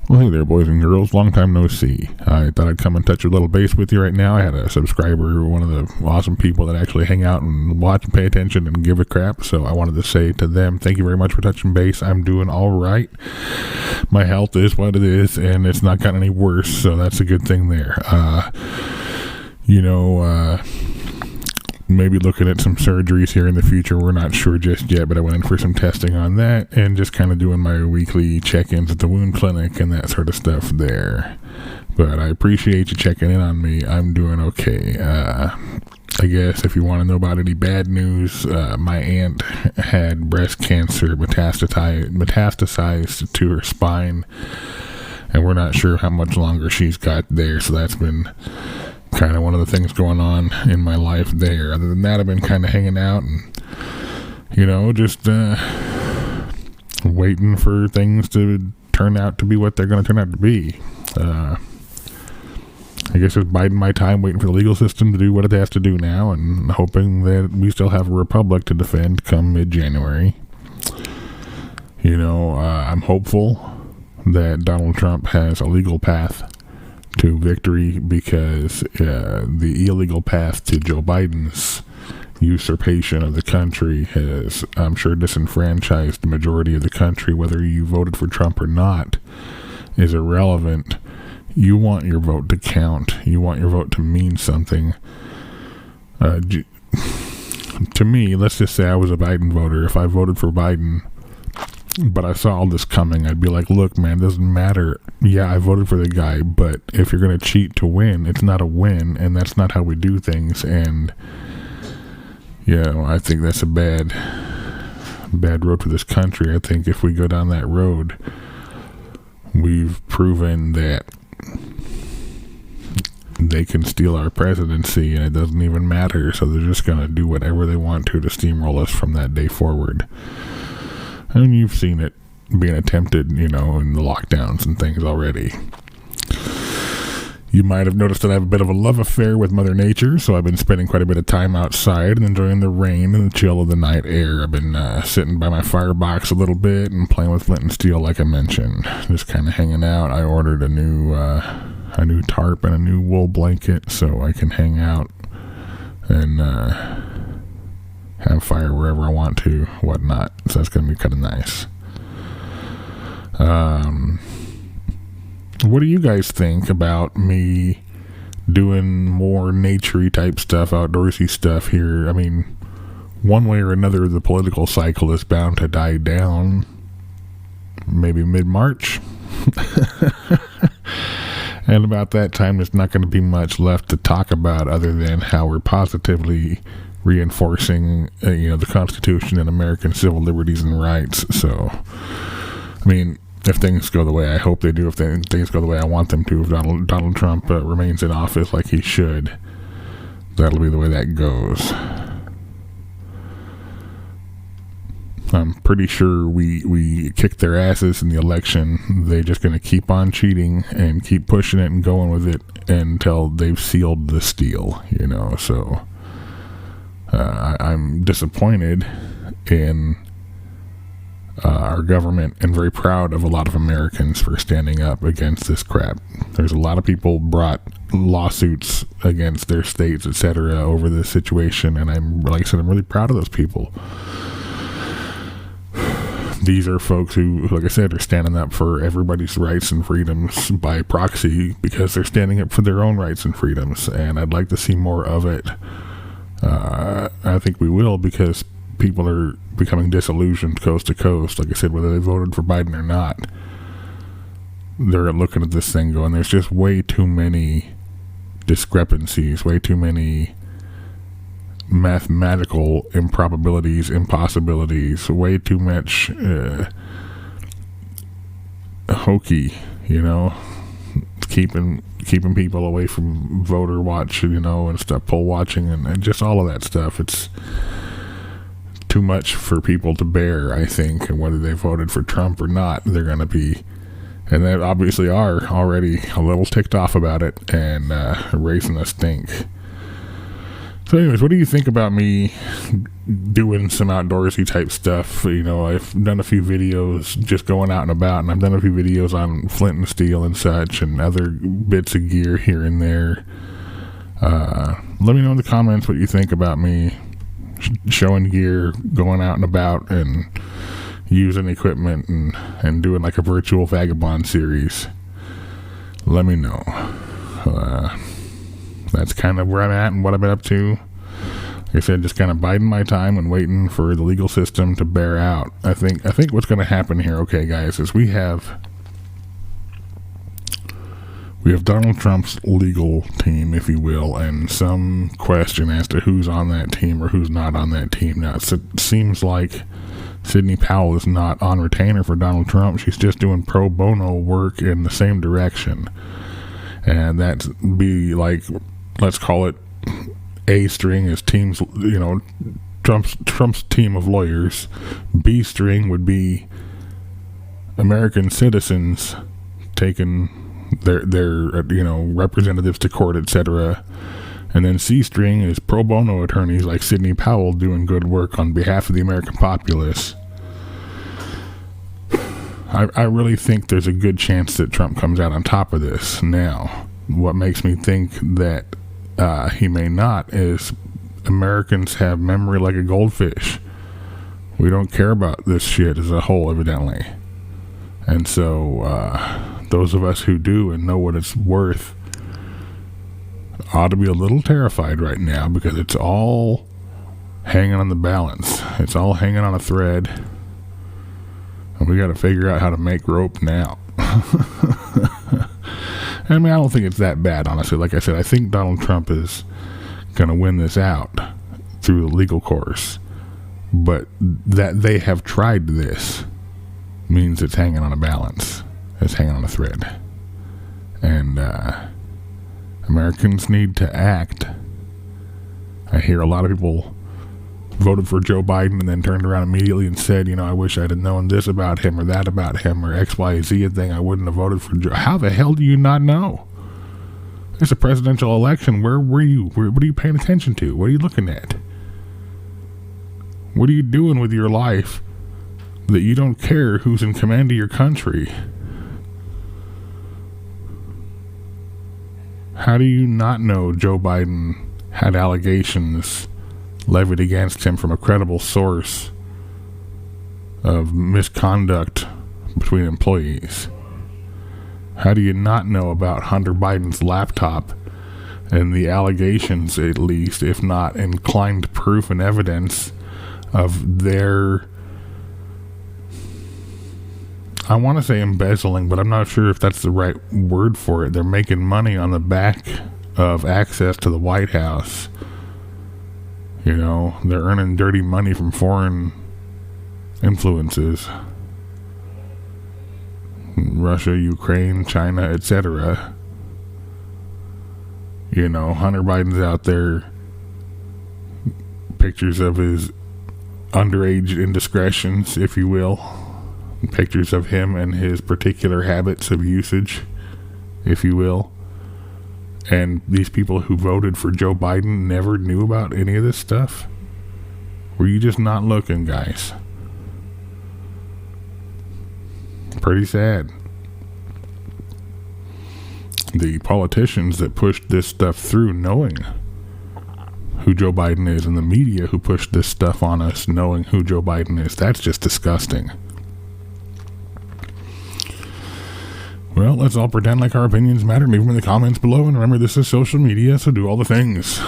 Well, hey there, boys and girls. Long time no see. I thought I'd come and touch a little base with you right now. I had a subscriber, one of the awesome people that actually hang out and watch and pay attention and give a crap. So I wanted to say to them, thank you very much for touching base. I'm doing all right. My health is what it is, and it's not gotten any worse, so that's a good thing there. Maybe looking at some surgeries here in the future. We're not sure just yet, but I went in for some testing on that and just kind of doing my weekly check-ins at the wound clinic and that sort of stuff there. But I appreciate you checking in on me. I'm doing okay. I guess if you want to know about any bad news, my aunt had breast cancer metastasized to her spine, and we're not sure how much longer she's got there, so that's been kind of one of the things going on in my life there. Other than that, I've been kind of hanging out and, just waiting for things to turn out to be what they're going to turn out to be. I guess just biding my time, waiting for the legal system to do what it has to do now, and hoping that we still have a republic to defend come mid-January. I'm hopeful that Donald Trump has a legal path to victory, because the illegal path to Joe Biden's usurpation of the country has, I'm sure, disenfranchised the majority of the country. Whether you voted for Trump or not is irrelevant. You want your vote to count. You want your vote to mean something. To me, let's just say I was a Biden voter. If I voted for Biden, but I saw all this coming, I'd be like, look, man, it doesn't matter. Yeah, I voted for the guy, but if you're going to cheat to win, it's not a win, and that's not how we do things. And, I think that's a bad road for this country. I think if we go down that road, we've proven that they can steal our presidency, and it doesn't even matter. So they're just going to do whatever they want to steamroll us from that day forward. I mean, you've seen it being attempted, in the lockdowns and things already. You might have noticed that I have a bit of a love affair with Mother Nature, so I've been spending quite a bit of time outside and enjoying the rain and the chill of the night air. I've been sitting by my firebox a little bit and playing with flint and steel, like I mentioned. Just kind of hanging out. I ordered a new tarp and a new wool blanket so I can hang out and have fire wherever I want to, whatnot. So that's going to be kind of nice. What do you guys think about me doing more nature-y type stuff, outdoorsy stuff here? I mean, one way or another, the political cycle is bound to die down. Maybe mid-March. And about that time, there's not going to be much left to talk about other than how we're positively reinforcing, the Constitution and American civil liberties and rights. So, I mean, if things go the way I hope they do, if things go the way I want them to, if Donald Trump remains in office like he should, that'll be the way that goes. I'm pretty sure we kicked their asses in the election. They're just going to keep on cheating and keep pushing it and going with it until they've sealed the deal, so I'm disappointed in our government and very proud of a lot of Americans for standing up against this crap. There's a lot of people brought lawsuits against their states, etc., over this situation, and I'm really proud of those people. These are folks who, like I said, are standing up for everybody's rights and freedoms by proxy, because they're standing up for their own rights and freedoms, and I'd like to see more of it. I think we will, because people are becoming disillusioned coast to coast. Like I said, whether they voted for Biden or not, they're looking at this thing going, there's just way too many discrepancies, way too many mathematical improbabilities, impossibilities, way too much hokey, keeping people away from voter watch, and stuff, poll watching, and just all of that stuff. It's too much for people to bear, I think, and whether they voted for Trump or not, they're going to be, and they obviously are already a little ticked off about it and raising a stink. So anyways, what do you think about me doing some outdoorsy type stuff? You know, I've done a few videos just going out and about, and I've done a few videos on flint and steel and such, and other bits of gear here and there. Let me know in the comments what you think about me showing gear, going out and about, and using equipment, and doing like a virtual vagabond series. Let me know. That's kind of where I'm at and what I've been up to. Like I said, just kind of biding my time and waiting for the legal system to bear out. I think what's going to happen here, okay, guys, is we have Donald Trump's legal team, if you will, and some question as to who's on that team or who's not on that team. Now, it seems like Sidney Powell is not on retainer for Donald Trump. She's just doing pro bono work in the same direction. And that's be like, let's call it A string is teams, you know, Trump's team of lawyers. B string would be American citizens taking their you know, representatives to court, etc. And then C string is pro bono attorneys like Sidney Powell doing good work on behalf of the American populace. I really think there's a good chance that Trump comes out on top of this. Now, what makes me think that he may not is Americans have memory like a goldfish. We don't care about this shit as a whole, evidently. And so, those of us who do and know what it's worth ought to be a little terrified right now, because it's all hanging on the balance. It's all hanging on a thread. And we got to figure out how to make rope now. I mean, I don't think it's that bad, honestly. Like I said, I think Donald Trump is going to win this out through the legal course. But that they have tried this means it's hanging on a balance. It's hanging on a thread. And Americans need to act. I hear a lot of people voted for Joe Biden and then turned around immediately and said, you know, I wish I'd have known this about him or that about him or X, Y, Z thing. I wouldn't have voted for Joe. How the hell do you not know? It's a presidential election. Where were you? What are you paying attention to? What are you looking at? What are you doing with your life that you don't care who's in command of your country? How do you not know Joe Biden had allegations levied against him from a credible source of misconduct between employees? How do you not know about Hunter Biden's laptop and the allegations, at least, if not inclined proof and evidence of their, I want to say embezzling, but I'm not sure if that's the right word for it. They're making money on the back of access to the White House. You know, they're earning dirty money from foreign influences. Russia, Ukraine, China, etc. You know, Hunter Biden's out there, pictures of his underage indiscretions, if you will. Pictures of him and his particular habits of usage, if you will. And these people who voted for Joe Biden never knew about any of this stuff? Were you just not looking, guys? Pretty sad. The politicians that pushed this stuff through knowing who Joe Biden is, and the media who pushed this stuff on us knowing who Joe Biden is, that's just disgusting. Well, let's all pretend like our opinions matter. Leave them in the comments below. And remember, this is social media, so do all the things.